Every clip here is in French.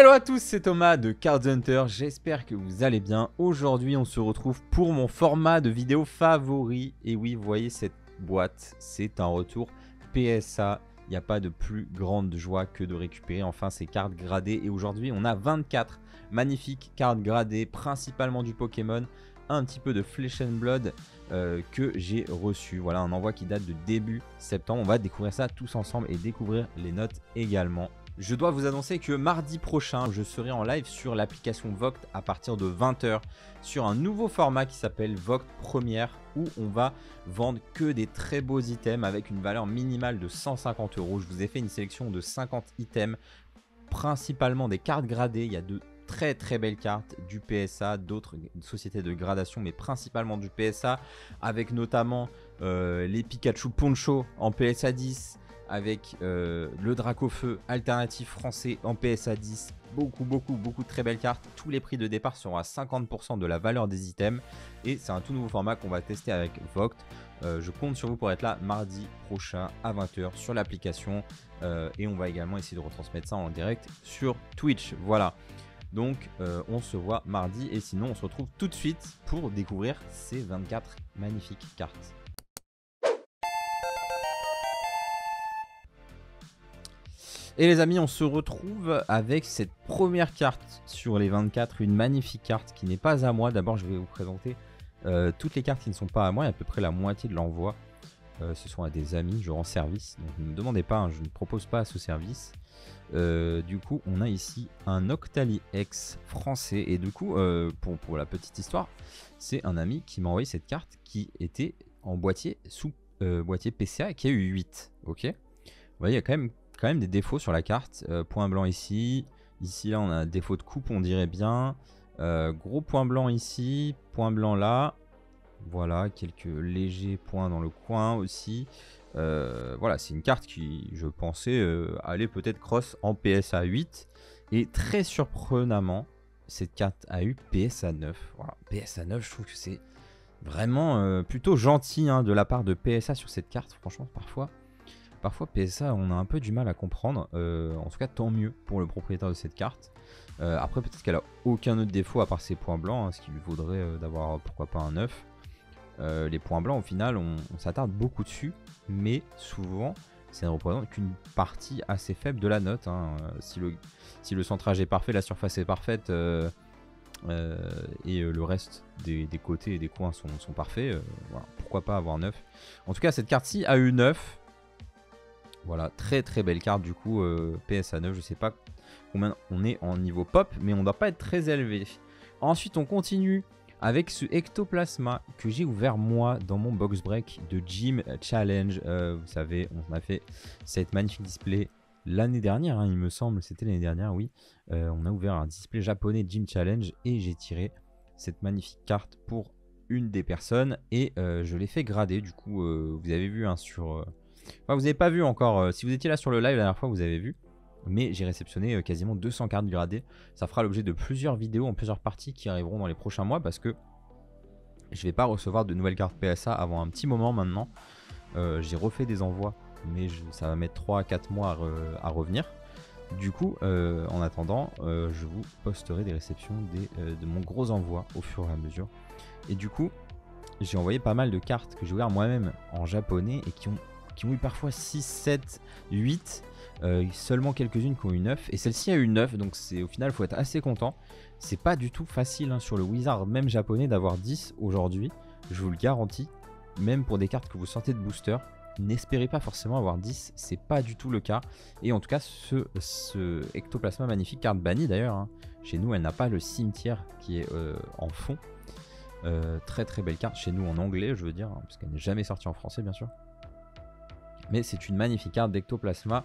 Hello à tous, c'est Thomas de Card Hunter, j'espère que vous allez bien. Aujourd'hui on se retrouve pour mon format de vidéo favori. Et oui, vous voyez cette boîte, c'est un retour PSA. Il n'y a pas de plus grande joie que de récupérer enfin ces cartes gradées. Et aujourd'hui on a 24 magnifiques cartes gradées, principalement du Pokémon, un petit peu de Flesh and Blood que j'ai reçu. Voilà, un envoi qui date de début septembre. On va découvrir ça tous ensemble et découvrir les notes également. Je dois vous annoncer que mardi prochain, je serai en live sur l'application Vogt à partir de 20 h sur un nouveau format qui s'appelle Vogt Première, où on va vendre que des très beaux items avec une valeur minimale de 150 €. Je vous ai fait une sélection de 50 items, principalement des cartes gradées. Il y a de très belles cartes du PSA, d'autres sociétés de gradation, mais principalement du PSA, avec notamment les Pikachu Poncho en PSA 10, avec le Dracofeu alternatif français en PSA 10. Beaucoup de très belles cartes. Tous les prix de départ seront à 50% de la valeur des items. Et c'est un tout nouveau format qu'on va tester avec Vogt. Je compte sur vous pour être là mardi prochain à 20 h sur l'application. Et on va également essayer de retransmettre ça en direct sur Twitch. Voilà. Donc on se voit mardi. Et sinon on se retrouve tout de suite pour découvrir ces 24 magnifiques cartes. Et les amis, on se retrouve avec cette première carte sur les 24, une magnifique carte qui n'est pas à moi. D'abord, je vais vous présenter toutes les cartes qui ne sont pas à moi, et à peu près la moitié de l'envoi. Ce sont à des amis, je rends service. Donc ne me demandez pas, hein, je ne propose pas ce service. Du coup, on a ici un Octali X français. Et du coup, pour la petite histoire, c'est un ami qui m'a envoyé cette carte qui était en boîtier sous boîtier PCA et qui a eu 8. Ok. Vous voyez, il y a quand même des défauts sur la carte. Point blanc ici. Ici, là, on a un défaut de coupe, on dirait bien. Gros point blanc ici. Point blanc là. Voilà, quelques légers points dans le coin aussi. Voilà, c'est une carte qui, je pensais, allait peut-être cross en PSA 8. Et très surprenamment, cette carte a eu PSA 9. Voilà, PSA 9, je trouve que c'est vraiment plutôt gentil, hein, de la part de PSA sur cette carte. Franchement, Parfois PSA on a un peu du mal à comprendre, en tout cas tant mieux pour le propriétaire de cette carte. Après peut-être qu'elle a aucun autre défaut à part ses points blancs, hein, ce qui lui vaudrait d'avoir pourquoi pas un 9. Les points blancs au final on s'attarde beaucoup dessus, mais souvent ça ne représente qu'une partie assez faible de la note, hein. Si le centrage est parfait, la surface est parfaite, et le reste des côtés et des coins sont parfaits, voilà, pourquoi pas avoir 9. En tout cas cette carte-ci a eu 9. Voilà, très belle carte du coup, PSA 9, je sais pas combien on est en niveau pop, mais on doit pas être très élevé. Ensuite on continue avec ce Ectoplasma que j'ai ouvert moi dans mon box break de Gym Challenge. Vous savez, on a fait cette magnifique display l'année dernière, hein, il me semble, c'était l'année dernière, oui. On a ouvert un display japonais Gym Challenge et j'ai tiré cette magnifique carte pour une des personnes et je l'ai fait grader. Du coup, vous avez vu, hein, sur... Enfin, vous n'avez pas vu encore, si vous étiez là sur le live la dernière fois vous avez vu, mais j'ai réceptionné quasiment 200 cartes gradées. Ça fera l'objet de plusieurs vidéos en plusieurs parties qui arriveront dans les prochains mois, parce que je vais pas recevoir de nouvelles cartes PSA avant un petit moment maintenant. J'ai refait des envois, mais ça va mettre 3 à 4 mois à revenir. Du coup, en attendant, je vous posterai des réceptions de mon gros envoi au fur et à mesure. Et du coup, j'ai envoyé pas mal de cartes que j'ai ouvert moi-même en japonais et qui ont eu parfois 6, 7, 8, seulement quelques-unes qui ont eu 9, et celle-ci a eu 9, donc au final il faut être assez content. C'est pas du tout facile, hein, sur le Wizard même japonais d'avoir 10 aujourd'hui, je vous le garantis, même pour des cartes que vous sortez de booster. N'espérez pas forcément avoir 10, c'est pas du tout le cas. Et en tout cas ce Ectoplasma magnifique, carte bannie d'ailleurs, hein. Chez nous elle n'a pas le cimetière qui est en fond. Très belle carte chez nous en anglais, je veux dire, hein, parce qu'elle n'est jamais sortie en français bien sûr. Mais c'est une magnifique carte d'Ectoplasma.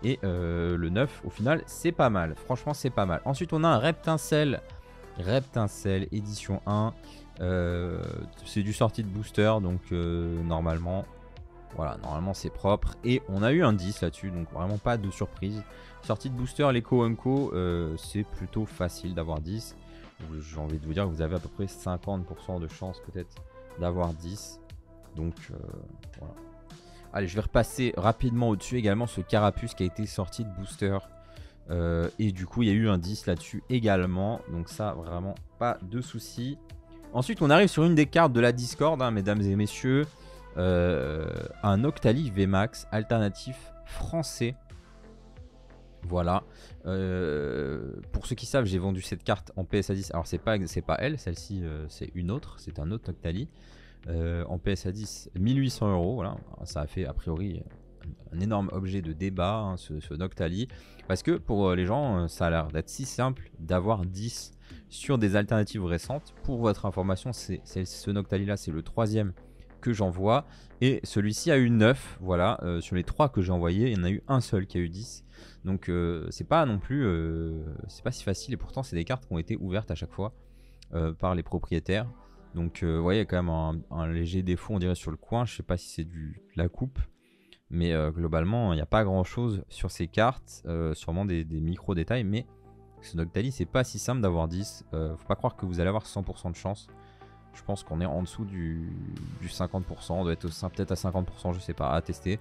Et le 9 au final c'est pas mal. Franchement c'est pas mal. Ensuite on a un Reptincelle édition 1. C'est du sortie de booster. Donc normalement c'est propre. Et on a eu un 10 là-dessus. Donc vraiment pas de surprise. Sortie de booster, les Unco, c'est plutôt facile d'avoir 10. J'ai envie de vous dire que vous avez à peu près 50% de chance peut-être d'avoir 10. Donc voilà. Allez, je vais repasser rapidement au-dessus également ce Carapuce qui a été sorti de booster. Et du coup, il y a eu un 10 là-dessus également. Donc ça, vraiment pas de soucis. Ensuite, on arrive sur une des cartes de la Discord, hein, mesdames et messieurs. Un Octali VMAX alternatif français. Voilà. Pour ceux qui savent, j'ai vendu cette carte en PSA 10. Alors, c'est pas elle, celle-ci, c'est une autre. C'est un autre Octali. En PSA 10, 1800 €. Voilà. Ça a fait, a priori, un énorme objet de débat, hein, ce Noctali. Parce que pour les gens, ça a l'air d'être si simple d'avoir 10 sur des alternatives récentes. Pour votre information, ce Noctali là, c'est le 3e que j'envoie. Et celui-ci a eu 9. Voilà, sur les 3 que j'ai envoyés, il y en a eu un seul qui a eu 10. Donc c'est pas non plus, c'est pas si facile. Et pourtant, c'est des cartes qui ont été ouvertes à chaque fois par les propriétaires. Donc vous voyez, il y a quand même un léger défaut, on dirait, sur le coin. Je sais pas si c'est de la coupe. Mais globalement, il n'y a pas grand chose sur ces cartes, sûrement des micro détails. Mais ce Noctali, c'est pas si simple d'avoir 10. Faut pas croire que vous allez avoir 100% de chance. Je pense qu'on est en dessous du 50%. On doit être peut-être à 50%, je sais pas, à tester.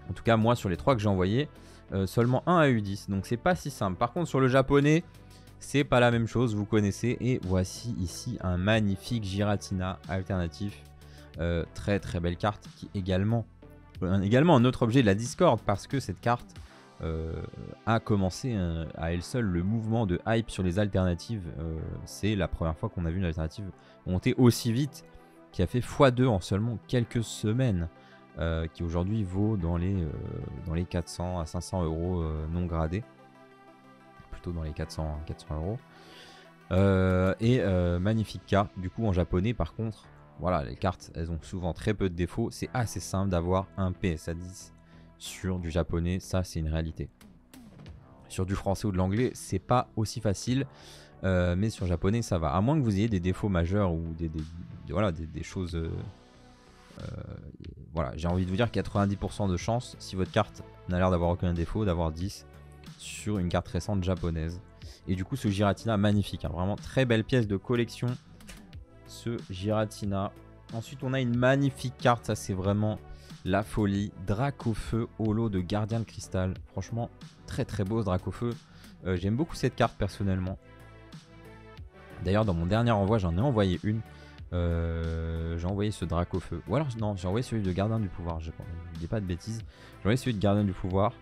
En tout cas, moi, sur les 3 que j'ai envoyés, seulement un a eu 10. Donc c'est pas si simple. Par contre, sur le japonais, c'est pas la même chose, vous connaissez. Et voici ici un magnifique Giratina alternatif. Très très belle carte qui également un autre objet de la Discord, parce que cette carte a commencé à elle seule le mouvement de hype sur les alternatives. C'est la première fois qu'on a vu une alternative monter aussi vite, qui a fait x2 en seulement quelques semaines, qui aujourd'hui vaut dans les 400 à 500 € non gradés, plutôt dans les 400 €. Et magnifique carte du coup en japonais. Par contre, voilà, les cartes, elles ont souvent très peu de défauts. C'est assez simple d'avoir un PSA 10 sur du japonais. Ça, c'est une réalité. Sur du français ou de l'anglais, c'est pas aussi facile. Mais sur japonais, ça va. À moins que vous ayez des défauts majeurs ou des choses... voilà, j'ai envie de vous dire 90% de chance, si votre carte n'a l'air d'avoir aucun défaut, d'avoir 10 sur une carte récente japonaise. Et du coup, ce Giratina, magnifique. Hein, vraiment très belle pièce de collection. Ce Giratina. Ensuite, on a une magnifique carte, ça c'est vraiment la folie. Dracofeu holo de Gardien de Cristal. Franchement, très très beau ce Dracofeu. J'aime beaucoup cette carte personnellement. D'ailleurs, dans mon dernier envoi, j'en ai envoyé une. J'ai envoyé ce Dracofeu. Ou alors, non, j'ai envoyé celui de Gardien du Pouvoir. Je ne dis pas de bêtises. J'ai envoyé celui de Gardien du Pouvoir.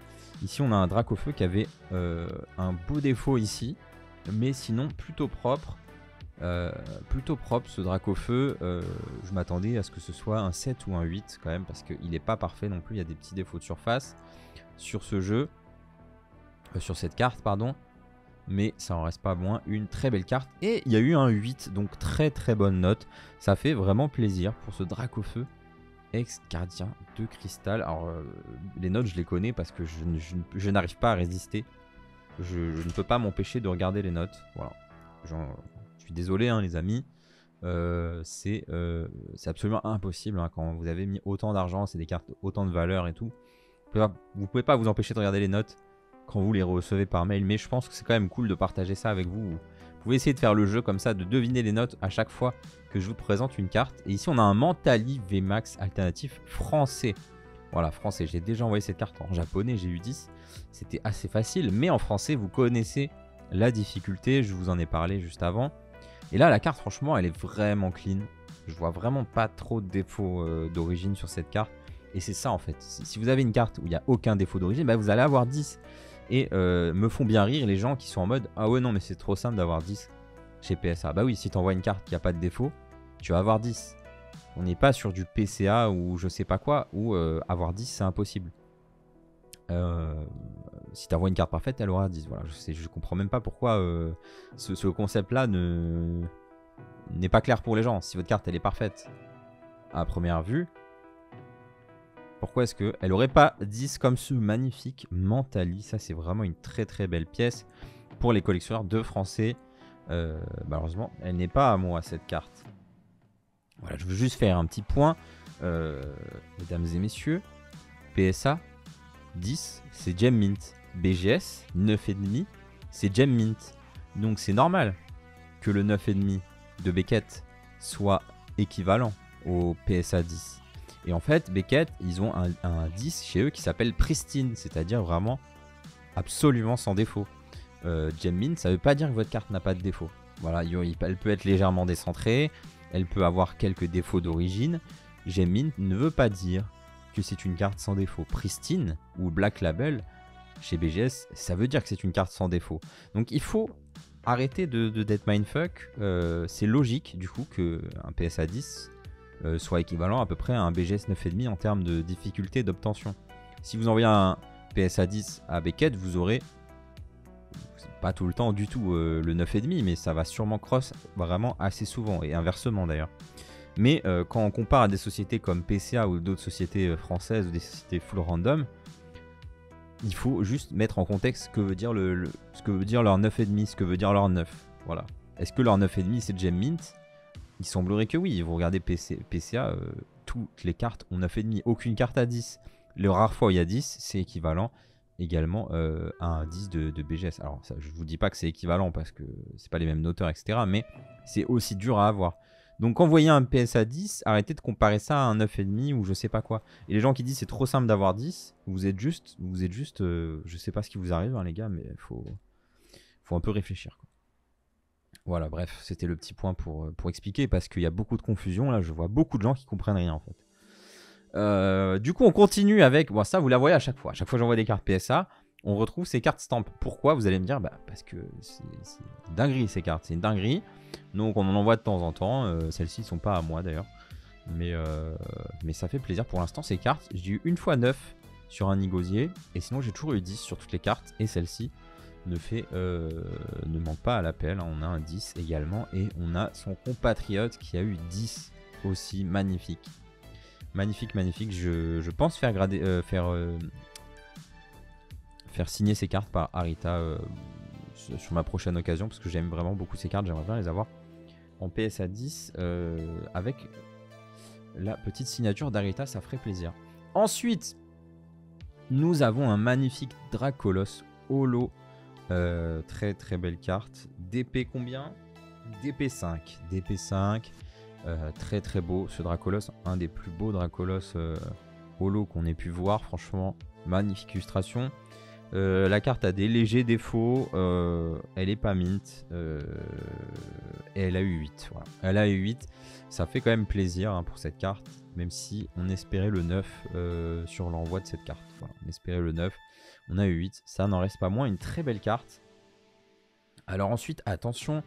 Ici, on a un Dracofeu qui avait un beau défaut ici. Mais sinon, plutôt propre. Ce Dracofeu. Je m'attendais à ce que ce soit un 7 ou un 8 quand même, parce qu'il n'est pas parfait non plus. Il y a des petits défauts de surface sur ce jeu, sur cette carte pardon, mais ça en reste pas moins une très belle carte. Et il y a eu un 8, donc très très bonne note. Ça fait vraiment plaisir pour ce Dracofeu ex-Gardien de Cristal. Alors les notes je les connais parce que je n'arrive pas à résister. Je ne peux pas m'empêcher de regarder les notes. Voilà. Je suis désolé hein, les amis, c'est absolument impossible hein, quand vous avez mis autant d'argent, c'est des cartes autant de valeur et tout. Vous pouvez pas vous empêcher de regarder les notes quand vous les recevez par mail, mais je pense que c'est quand même cool de partager ça avec vous. Vous pouvez essayer de faire le jeu comme ça, de deviner les notes à chaque fois que je vous présente une carte. Et ici on a un Mentali VMAX alternatif français. Voilà, français, j'ai déjà envoyé cette carte en japonais, j'ai eu 10. C'était assez facile, mais en français vous connaissez la difficulté, je vous en ai parlé juste avant. Et là, la carte, franchement, elle est vraiment clean. Je vois vraiment pas trop de défauts d'origine sur cette carte. Et c'est ça, en fait. Si vous avez une carte où il n'y a aucun défaut d'origine, bah, vous allez avoir 10. Et me font bien rire les gens qui sont en mode « Ah ouais, non, mais c'est trop simple d'avoir 10 chez PSA. » Bah oui, si tu envoies une carte qui n'a pas de défaut, tu vas avoir 10. On n'est pas sur du PCA ou je sais pas quoi, où avoir 10, c'est impossible. Si tu envoies une carte parfaite, elle aura 10. Voilà, je comprends même pas pourquoi ce concept-là n'est pas clair pour les gens. Si votre carte elle est parfaite à première vue, pourquoi est-ce qu'elle aurait pas 10 comme ce magnifique Mentali? Ça, c'est vraiment une très très belle pièce pour les collectionneurs de français. Malheureusement, elle n'est pas à moi cette carte. Voilà, je veux juste faire un petit point, mesdames et messieurs. PSA 10, c'est Gem Mint. BGS 9,5, c'est Gem Mint. Donc c'est normal que le 9,5 de Beckett soit équivalent au PSA 10. Et en fait, Beckett, ils ont un 10 chez eux qui s'appelle Pristine, c'est-à-dire vraiment absolument sans défaut. Gem Mint, ça veut pas dire que votre carte n'a pas de défaut. Voilà, elle peut être légèrement décentrée, elle peut avoir quelques défauts d'origine. Gem Mint ne veut pas dire que c'est une carte sans défaut. Pristine ou Black Label, chez BGS, ça veut dire que c'est une carte sans défaut. Donc il faut arrêter d'être mindfuck. C'est logique du coup qu'un PSA 10 soit équivalent à peu près à un BGS 9,5 en termes de difficulté d'obtention. Si vous envoyez un PSA 10 à Beckett, vous aurez pas tout le temps du tout le 9,5, mais ça va sûrement cross vraiment assez souvent, et inversement d'ailleurs. Mais quand on compare à des sociétés comme PCA ou d'autres sociétés françaises ou des sociétés full random, il faut juste mettre en contexte ce que veut dire, ce que veut dire leur 9,5, ce que veut dire leur 9. Voilà. Est-ce que leur 9,5 c'est Gem Mint? Il semblerait que oui. Vous regardez PCA, toutes les cartes ont 9,5. Aucune carte à 10. Les rares fois où il y a 10, c'est équivalent également à un 10 de BGS. Alors ça, je ne vous dis pas que c'est équivalent parce que c'est pas les mêmes noteurs, etc. Mais c'est aussi dur à avoir. Donc quand vous voyez un PSA 10, arrêtez de comparer ça à un 9,5 ou je sais pas quoi. Et les gens qui disent c'est trop simple d'avoir 10, vous êtes juste je sais pas ce qui vous arrive hein, les gars, mais faut un peu réfléchir, quoi. Voilà, bref, c'était le petit point pour expliquer parce qu'il y a beaucoup de confusion là, je vois beaucoup de gens qui comprennent rien en fait. Du coup on continue avec, bon ça vous la voyez à chaque fois j'envoie des cartes PSA, on retrouve ces cartes stamp. Pourquoi? Vous allez me dire, bah parce que c'est une dinguerie ces cartes, c'est une dinguerie. Donc on en envoie de temps en temps, celles-ci ne sont pas à moi d'ailleurs. Mais ça fait plaisir pour l'instant ces cartes. J'ai eu une fois 9 sur un négocié, et sinon j'ai toujours eu 10 sur toutes les cartes. Et celle-ci ne manque pas à l'appel, on a un 10 également. Et on a son compatriote qui a eu 10 aussi, magnifique. Magnifique, magnifique. Je pense faire signer ces cartes par Arita sur ma prochaine occasion, parce que j'aime vraiment beaucoup ces cartes, j'aimerais bien les avoir en PSA 10 avec la petite signature d'Arita, ça ferait plaisir. Ensuite, nous avons un magnifique Dracolos Holo, très très belle carte. DP combien? DP5. DP5, très très beau ce Dracolos, un des plus beaux Dracolos Holo qu'on ait pu voir, franchement, magnifique illustration. La carte a des légers défauts, elle est pas mint, et elle a eu 8. Voilà. Elle a eu 8, ça fait quand même plaisir hein, pour cette carte, même si on espérait le 9 sur l'envoi de cette carte. Voilà, on espérait le 9, on a eu 8, ça n'en reste pas moins une très belle carte. Alors ensuite, attention,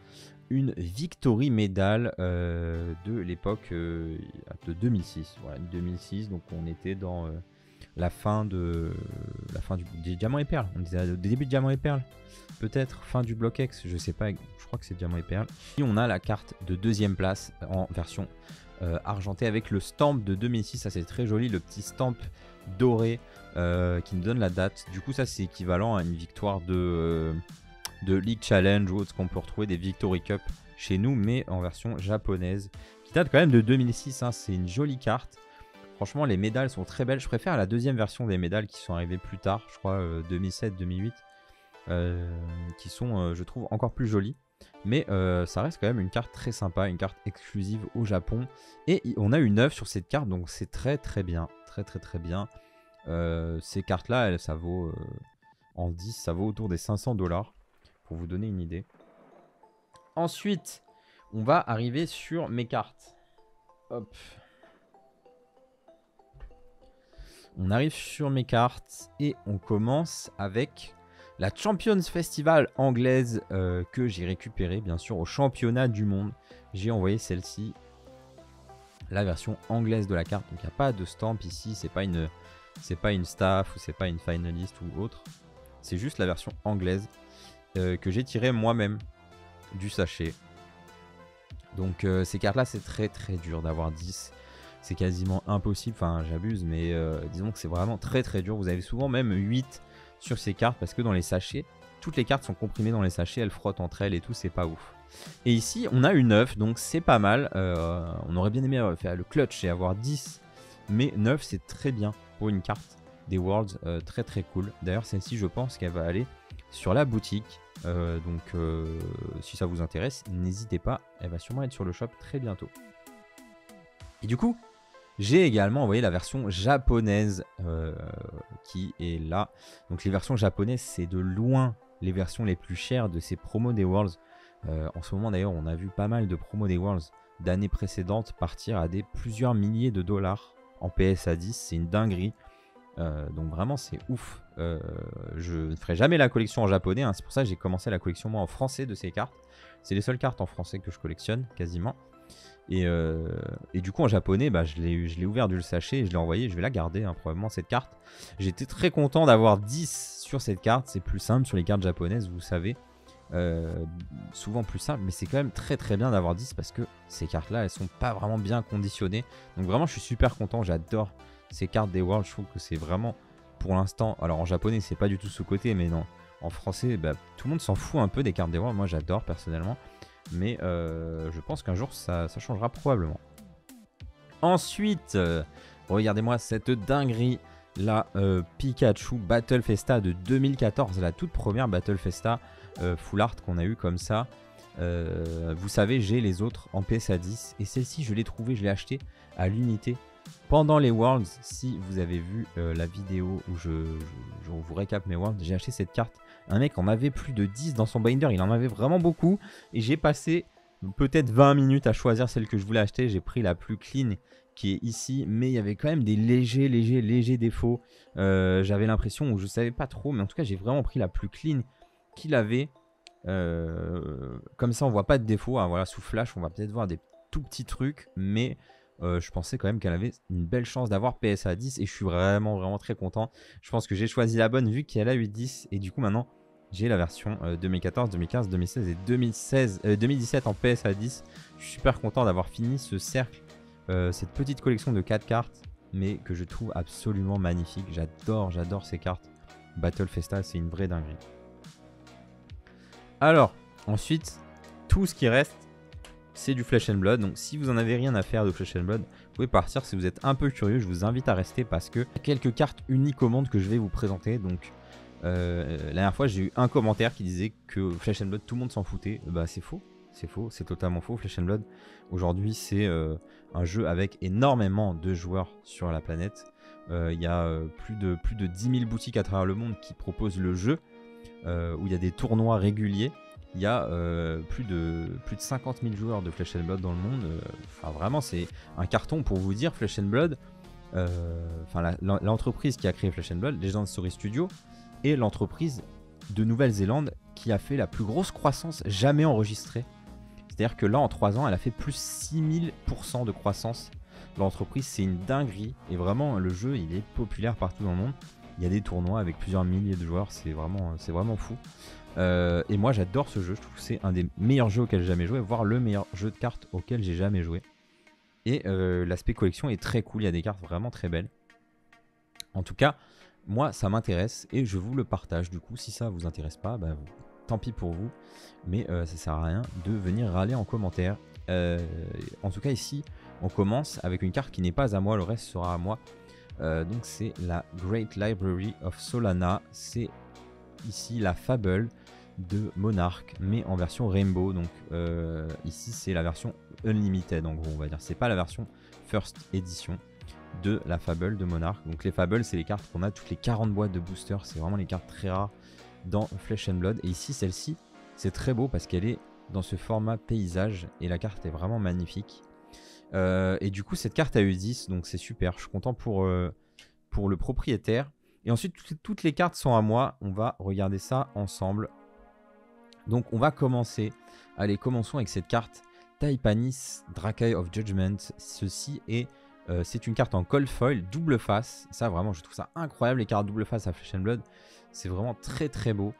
une Victory Medal de l'époque de 2006. Voilà, 2006, donc on était dans... la fin des Diamants et Perles. On disait début de Diamants et Perles. Peut-être fin du bloc X. Je sais pas. Je crois que c'est Diamants et Perles. Et on a la carte de deuxième place en version argentée avec le stamp de 2006. Ça c'est très joli. Le petit stamp doré qui nous donne la date. Du coup ça c'est équivalent à une victoire de League Challenge ou autre, qu'on peut retrouver des Victory Cup chez nous. Mais en version japonaise. Qui date quand même de 2006. Hein. C'est une jolie carte. Franchement, les médailles sont très belles. Je préfère la deuxième version des médailles qui sont arrivées plus tard, je crois 2007-2008, qui sont, je trouve, encore plus jolies. Mais ça reste quand même une carte très sympa, une carte exclusive au Japon. Et on a une 9 sur cette carte, donc c'est très très bien. Très très très bien. Ces cartes-là, ça vaut, en 10, ça vaut autour des 500 $, pour vous donner une idée. Ensuite, on va arriver sur mes cartes. Hop. On arrive sur mes cartes et on commence avec la Champions Festival anglaise que j'ai récupérée bien sûr au championnat du monde. J'ai envoyé celle-ci, la version anglaise de la carte. Donc il n'y a pas de stamp ici, c'est pas une staff ou c'est pas une finaliste ou autre. C'est juste la version anglaise que j'ai tirée moi-même du sachet. Donc ces cartes-là c'est très très dur d'avoir 10. C'est quasiment impossible, enfin j'abuse, mais disons que c'est vraiment très très dur. Vous avez souvent même 8 sur ces cartes parce que dans les sachets, toutes les cartes sont comprimées dans les sachets, elles frottent entre elles et tout, c'est pas ouf. Et ici on a une 9, donc c'est pas mal. On aurait bien aimé faire le clutch et avoir 10, mais 9 c'est très bien pour une carte des Worlds, très très cool. D'ailleurs celle-ci je pense qu'elle va aller sur la boutique, donc si ça vous intéresse, n'hésitez pas, elle va sûrement être sur le shop très bientôt. Et du coup, j'ai également envoyé la version japonaise qui est là. Donc les versions japonaises, c'est de loin les versions les plus chères de ces promos des Worlds. En ce moment d'ailleurs, on a vu pas mal de promos des Worlds d'années précédentes partir à des plusieurs milliers de dollars en PSA 10. C'est une dinguerie. Donc vraiment c'est ouf. Je ne ferai jamais la collection en japonais, hein. C'est pour ça que j'ai commencé la collection moi en français de ces cartes. C'est les seules cartes en français que je collectionne quasiment. Et du coup en japonais je l'ai ouvert du sachet et je l'ai envoyé. Je vais la garder hein, probablement cette carte. J'étais très content d'avoir 10 sur cette carte. C'est plus simple sur les cartes japonaises, vous savez. Souvent plus simple, mais c'est quand même très très bien d'avoir 10 parce que ces cartes là elles sont pas vraiment bien conditionnées. Donc vraiment je suis super content, j'adore ces cartes des Worlds. Je trouve que c'est vraiment pour l'instant, alors en japonais c'est pas du tout sous-côté, mais non, en français tout le monde s'en fout un peu des cartes des Worlds. Moi j'adore personnellement, mais je pense qu'un jour ça changera probablement. Ensuite regardez-moi cette dinguerie, la Pikachu Battle Festa de 2014, la toute première Battle Festa full art qu'on a eu comme ça. Vous savez, j'ai les autres en PSA 10 et celle-ci je l'ai trouvée, je l'ai achetée à l'unité pendant les Worlds. Si vous avez vu la vidéo où je vous récap mes Worlds, j'ai acheté cette carte. Un mec en avait plus de 10 dans son binder, il en avait vraiment beaucoup et j'ai passé peut-être 20 minutes à choisir celle que je voulais acheter. J'ai pris la plus clean qui est ici, mais il y avait quand même des légers défauts. J'avais l'impression, ou je savais pas trop, mais en tout cas j'ai vraiment pris la plus clean qu'il avait. Comme ça on voit pas de défauts, hein. Voilà, sous flash on va peut-être voir des tout petits trucs, mais je pensais quand même qu'elle avait une belle chance d'avoir PSA 10 et je suis vraiment très content. Je pense que j'ai choisi la bonne vu qu'elle a eu 10 et du coup maintenant j'ai la version 2014, 2015, 2016 et 2017 en PSA 10. Je suis super content d'avoir fini ce cercle, cette petite collection de 4 cartes, mais que je trouve absolument magnifique. J'adore ces cartes. Battle Festa, c'est une vraie dinguerie. Alors, ensuite, tout ce qui reste, c'est du Flesh and Blood. Donc, si vous en avez rien à faire de Flesh and Blood, vous pouvez partir. Si vous êtes un peu curieux, je vous invite à rester parce que il y a quelques cartes uniques au monde que je vais vous présenter. Donc, la dernière fois, j'ai eu un commentaire qui disait que Flesh and Blood, tout le monde s'en foutait. Bah, c'est faux. C'est totalement faux. Flesh and Blood, aujourd'hui, c'est un jeu avec énormément de joueurs sur la planète. Il y a plus de 10 000 boutiques à travers le monde qui proposent le jeu. Où il y a des tournois réguliers. Il y a plus de 50 000 joueurs de Flesh and Blood dans le monde. Enfin, vraiment, c'est un carton pour vous dire. Flesh and Blood, l'entreprise qui a créé Flesh and Blood, Legend Story Studio, est l'entreprise de Nouvelle-Zélande qui a fait la plus grosse croissance jamais enregistrée. C'est-à-dire que là, en 3 ans, elle a fait plus 6000% de croissance. L'entreprise, c'est une dinguerie. Et vraiment, le jeu, il est populaire partout dans le monde. Il y a des tournois avec plusieurs milliers de joueurs, c'est vraiment fou. Et moi j'adore ce jeu, je trouve que c'est un des meilleurs jeux auxquels j'ai jamais joué, voire le meilleur jeu de cartes auquel j'ai jamais joué. Et l'aspect collection est très cool, il y a des cartes vraiment très belles. En tout cas, moi ça m'intéresse et je vous le partage. Du coup, si ça vous intéresse pas, tant pis pour vous. Mais ça sert à rien de venir râler en commentaire. En tout cas ici, on commence avec une carte qui n'est pas à moi, le reste sera à moi. Donc c'est la Great Library of Solana. C'est ici la Fable de Monarch, mais en version Rainbow. Donc ici c'est la version Unlimited en gros, on va dire. C'est pas la version First Edition de la Fable de Monarch. Donc les Fables, c'est les cartes qu'on a toutes les 40 boîtes de booster. C'est vraiment les cartes très rares dans Flesh and Blood. Et ici, celle-ci, c'est très beau parce qu'elle est dans ce format paysage et la carte est vraiment magnifique. Et du coup cette carte a eu 10, donc c'est super, je suis content pour le propriétaire. Et ensuite toutes les cartes sont à moi, on va regarder ça ensemble. Donc on va commencer, allez commençons avec cette carte Taipanis Dracai of Judgment. Ceci est c'est une carte en cold foil double face. Ça vraiment je trouve ça incroyable, les cartes double face à Flesh and Blood, c'est vraiment très beau.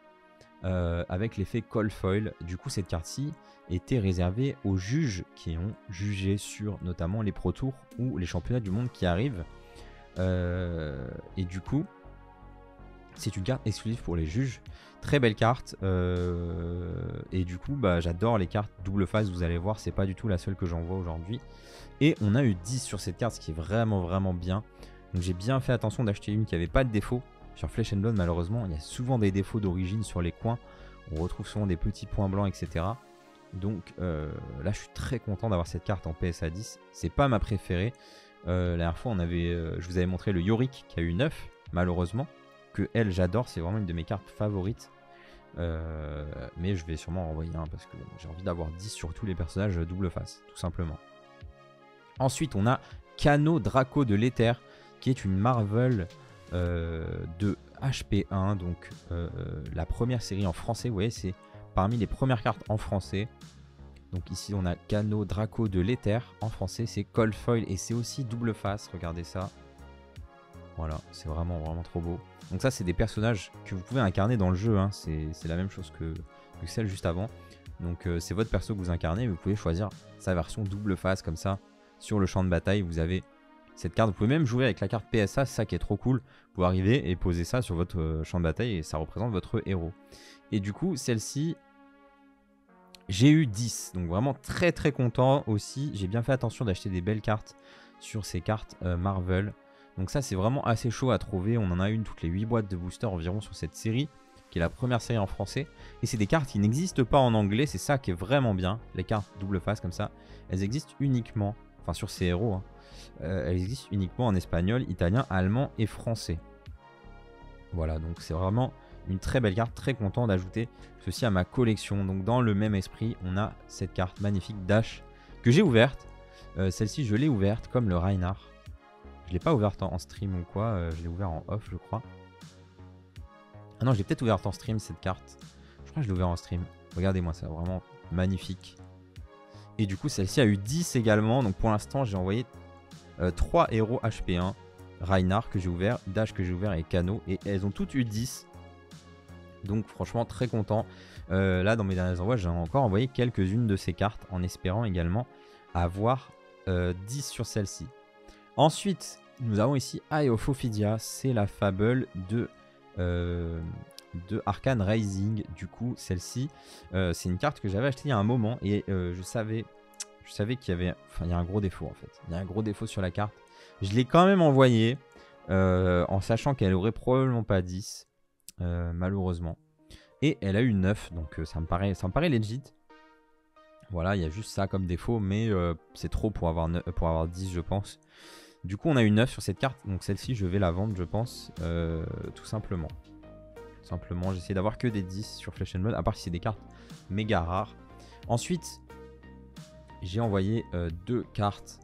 Avec l'effet cold foil. Du coup cette carte-ci était réservée aux juges qui ont jugé sur notamment les Pro Tours ou les championnats du monde qui arrivent. Et du coup c'est une carte exclusive pour les juges. Très belle carte. Et du coup j'adore les cartes double face, vous allez voir, c'est pas du tout la seule que j'en vois aujourd'hui. Et on a eu 10 sur cette carte, ce qui est vraiment bien. Donc j'ai bien fait attention d'acheter une qui avait pas de défaut. Sur Flesh and Blood, malheureusement, il y a souvent des défauts d'origine sur les coins. On retrouve souvent des petits points blancs, etc. Donc là, je suis très content d'avoir cette carte en PSA 10. C'est pas ma préférée. La dernière fois, je vous avais montré le Yorick qui a eu 9. malheureusement. Que elle, j'adore, c'est vraiment une de mes cartes favorites. Mais je vais sûrement en envoyer un parce que j'ai envie d'avoir 10 sur tous les personnages double face, tout simplement. Ensuite, on a Kano Draco de l'Éther, qui est une Marvel de HP1, donc la première série en français. Vous voyez, c'est parmi les premières cartes en français. Donc ici, on a Kano Draco de l'Éther. En français, c'est Cold Foil et c'est aussi double face. Regardez ça. Voilà, c'est vraiment, vraiment trop beau. Donc ça, c'est des personnages que vous pouvez incarner dans le jeu. Hein. C'est la même chose que celle juste avant. Donc c'est votre perso que vous incarnez. Mais vous pouvez choisir sa version double face comme ça. Sur le champ de bataille, vous avez cette carte. Vous pouvez même jouer avec la carte PSA. C'est ça qui est trop cool. Vous pouvez arriver et poser ça sur votre champ de bataille. Et ça représente votre héros. Et du coup, celle-ci, j'ai eu 10. Donc vraiment très très content aussi. J'ai bien fait attention d'acheter des belles cartes sur ces cartes Marvel. Donc ça, c'est vraiment assez chaud à trouver. On en a une toutes les 8 boîtes de booster environ sur cette série, qui est la première série en français. Et c'est des cartes qui n'existent pas en anglais. C'est ça qui est vraiment bien. Les cartes double face comme ça, elles existent uniquement, enfin sur ces héros, hein, elles existent uniquement en espagnol, italien, allemand et français. Voilà, donc c'est vraiment une très belle carte. Très content d'ajouter ceci à ma collection. Donc dans le même esprit, on a cette carte magnifique Dash que j'ai ouverte. Celle-ci, je l'ai ouverte comme le Reinhardt. Je ne l'ai pas ouverte en stream ou quoi, je l'ai ouvert en off je crois. Ah non, je l'ai peut-être ouverte en stream cette carte. Je crois que je l'ai ouverte en stream. Regardez-moi ça, vraiment magnifique. Et du coup celle-ci a eu 10 également. Donc pour l'instant j'ai envoyé 3 héros HP1. Reinhardt que j'ai ouvert, Dash que j'ai ouvert et Kano. Et elles ont toutes eu 10. Donc franchement très content. Là dans mes derniers envois j'ai encore envoyé quelques-unes de ces cartes. En espérant également avoir 10 sur celle-ci. Ensuite, nous avons ici Aeophidia, c'est la fable de Arcane Rising. Du coup, celle-ci, c'est une carte que j'avais achetée il y a un moment et je savais qu'il y avait, enfin, il y a un gros défaut en fait. Il y a un gros défaut sur la carte. Je l'ai quand même envoyée en sachant qu'elle aurait probablement pas 10, malheureusement. Et elle a eu 9, donc ça me paraît legit. Voilà, il y a juste ça comme défaut, mais c'est trop pour avoir 10, je pense. Du coup, on a une 9 sur cette carte. Donc celle-ci, je vais la vendre, je pense, tout simplement. J'essaie d'avoir que des 10 sur Flesh and Blood, à part si c'est des cartes méga rares. Ensuite, j'ai envoyé 2 cartes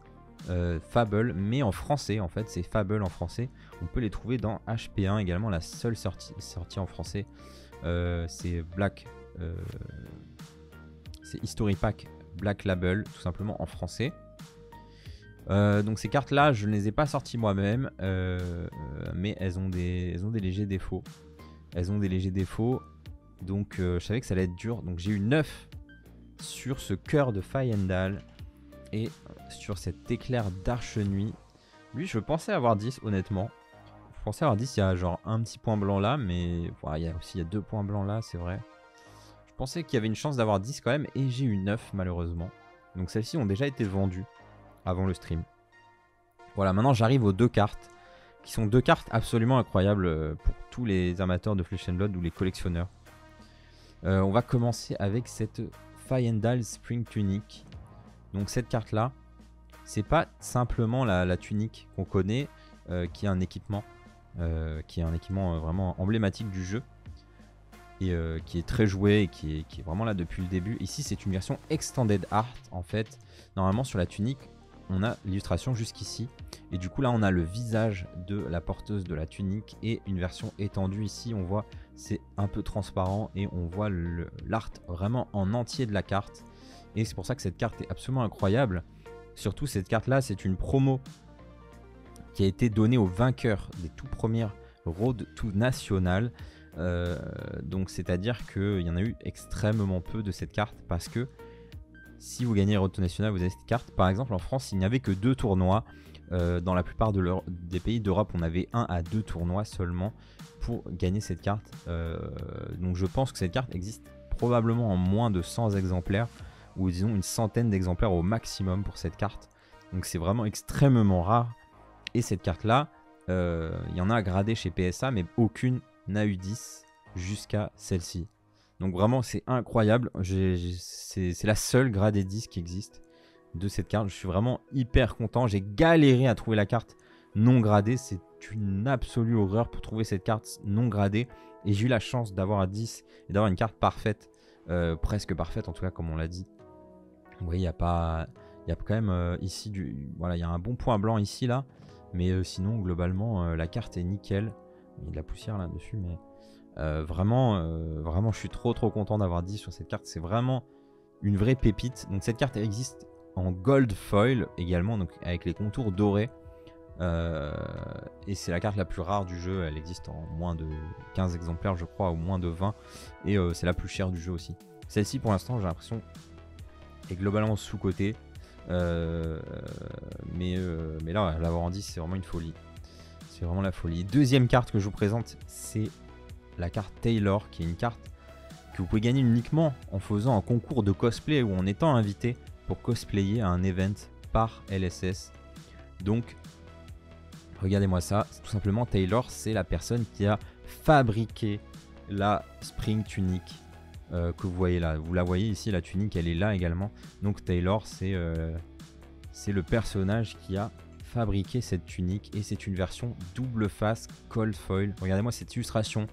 Fable, mais en français, en fait. C'est Fable en français. On peut les trouver dans HP1 également. La seule sortie en français, c'est Black... c'est History Pack Black Label, tout simplement en français. Donc ces cartes là je ne les ai pas sorties moi-même, mais elles ont des légers défauts. Donc je savais que ça allait être dur. Donc j'ai eu 9 sur ce cœur de Fayendal et sur cet éclair d'Arche Nuit. Lui je pensais avoir 10 honnêtement. Je pensais avoir 10, il y a genre un petit point blanc là, mais voilà, il y a 2 points blancs là, c'est vrai. Je pensais qu'il y avait une chance d'avoir 10 quand même et j'ai eu 9 malheureusement. Donc celles-ci ont déjà été vendues avant le stream. Voilà, maintenant j'arrive aux 2 cartes, qui sont 2 cartes absolument incroyables pour tous les amateurs de Flesh and Blood ou les collectionneurs. On va commencer avec cette Fayendal Spring Tunic. Donc cette carte là, c'est pas simplement la tunique qu'on connaît, qui est un équipement, vraiment emblématique du jeu. Et qui est très joué et qui est vraiment là depuis le début. Ici c'est une version Extended Art en fait. Normalement sur la tunique on a l'illustration jusqu'ici et du coup là on a le visage de la porteuse de la tunique et une version étendue ici. On voit c'est un peu transparent et on voit l'art vraiment en entier de la carte et c'est pour ça que cette carte est absolument incroyable. Surtout cette carte là, c'est une promo qui a été donnée aux vainqueurs des tout premiers Road to National. Donc c'est à dire qu'il y en a eu extrêmement peu de cette carte parce que si vous gagnez Road to National vous avez cette carte. Par exemple en France il n'y avait que 2 tournois, dans la plupart des pays d'Europe on avait 1 à 2 tournois seulement pour gagner cette carte. Donc je pense que cette carte existe probablement en moins de 100 exemplaires ou disons une centaine d'exemplaires au maximum pour cette carte. Donc c'est vraiment extrêmement rare et cette carte là il y en a à grader chez PSA mais aucune n'a eu 10 jusqu'à celle-ci. Donc vraiment c'est incroyable. C'est la seule gradée 10 qui existe de cette carte. Je suis vraiment hyper content. J'ai galéré à trouver la carte non gradée. C'est une absolue horreur pour trouver cette carte non gradée. Et j'ai eu la chance d'avoir à 10 et d'avoir une carte parfaite, presque parfaite en tout cas comme on l'a dit. Vous voyez, il y a quand même ici voilà, il y a un bon point blanc ici là, mais sinon globalement la carte est nickel. Il y a de la poussière là dessus, mais vraiment je suis trop content d'avoir 10 sur cette carte. C'est vraiment une vraie pépite. Donc cette carte elle existe en gold foil également, donc avec les contours dorés. Et c'est la carte la plus rare du jeu. Elle existe en moins de 15 exemplaires je crois, ou moins de 20. Et c'est la plus chère du jeu aussi. Celle-ci pour l'instant j'ai l'impression est globalement sous-cotée. Mais là l'avoir en 10 c'est vraiment une folie. C'est vraiment la folie. Deuxième carte que je vous présente, c'est la carte Taylor, qui est une carte que vous pouvez gagner uniquement en faisant un concours de cosplay ou en étant invité pour cosplayer à un event par LSS. Donc regardez-moi ça, tout simplement Taylor c'est la personne qui a fabriqué la Spring Tunic que vous voyez là. Vous la voyez ici, la tunique elle est là également. Donc Taylor c'est le personnage qui a fabriqué cette tunique et c'est une version double face cold foil. Regardez-moi cette illustration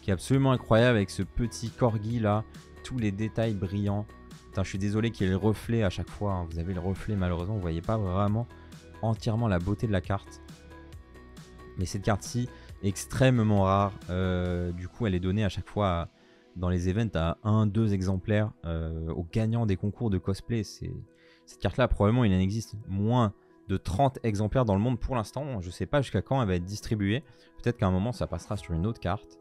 qui est absolument incroyable avec ce petit corgi là, tous les détails brillants. Putain, je suis désolé qu'il y ait le reflet à chaque fois, hein. Vous avez le reflet malheureusement, vous voyez pas vraiment entièrement la beauté de la carte. Mais cette carte-ci est extrêmement rare. Du coup, elle est donnée à chaque fois dans les events à 1-2 exemplaires aux gagnants des concours de cosplay. Cette carte-là, probablement, il en existe moins de 30 exemplaires dans le monde pour l'instant. Je ne sais pas jusqu'à quand elle va être distribuée. Peut-être qu'à un moment, ça passera sur une autre carte.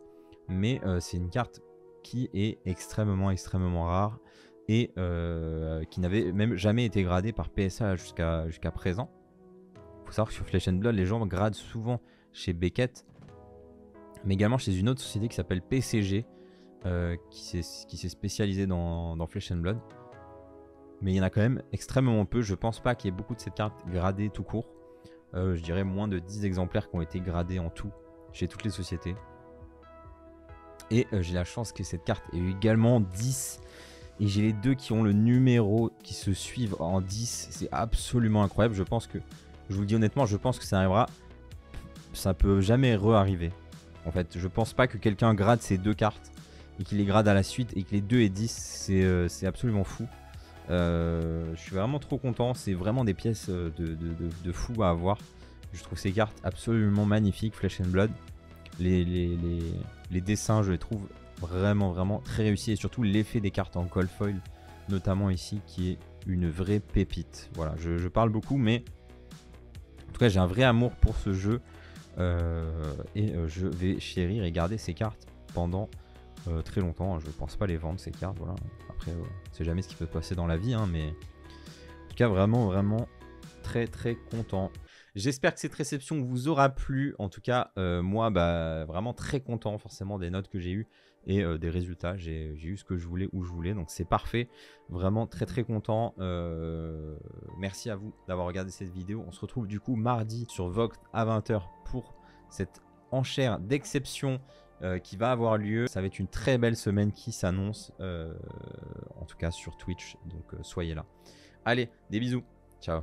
Mais c'est une carte qui est extrêmement rare et qui n'avait même jamais été gradée par PSA jusqu'à présent. Il faut savoir que sur Flesh and Blood, les gens gradent souvent chez Beckett, mais également chez une autre société qui s'appelle PCG, qui s'est spécialisée dans Flesh and Blood. Mais il y en a quand même extrêmement peu. Je pense pas qu'il y ait beaucoup de cette carte gradée tout court. Je dirais moins de 10 exemplaires qui ont été gradés en tout chez toutes les sociétés. Et j'ai la chance que cette carte ait eu également 10. Et j'ai les deux qui ont le numéro qui se suivent en 10. C'est absolument incroyable. Je pense que, je vous le dis honnêtement, je pense que ça arrivera. Ça peut jamais re-arriver. En fait, je pense pas que quelqu'un grade ces deux cartes et qu'il les grade à la suite et que les deux aient 10. C'est absolument fou. Je suis vraiment trop content. C'est vraiment des pièces de fou à avoir. Je trouve ces cartes absolument magnifiques. Flesh and Blood. Les dessins, je les trouve vraiment très réussis. Et surtout l'effet des cartes en gold foil, notamment ici, qui est une vraie pépite. Voilà, je parle beaucoup, mais en tout cas, j'ai un vrai amour pour ce jeu. Et je vais chérir et garder ces cartes pendant très longtemps. Je pense pas les vendre ces cartes, voilà. Après on sait jamais ce qui peut se passer dans la vie, hein, mais en tout cas vraiment très content. J'espère que cette réception vous aura plu. En tout cas moi vraiment très content forcément des notes que j'ai eues et des résultats. J'ai eu ce que je voulais où je voulais, donc c'est parfait. Vraiment très content. Merci à vous d'avoir regardé cette vidéo. On se retrouve du coup mardi sur Vox à 20 h pour cette enchère d'exception qui va avoir lieu. Ça va être une très belle semaine qui s'annonce, en tout cas sur Twitch, donc soyez là. Allez, des bisous, ciao.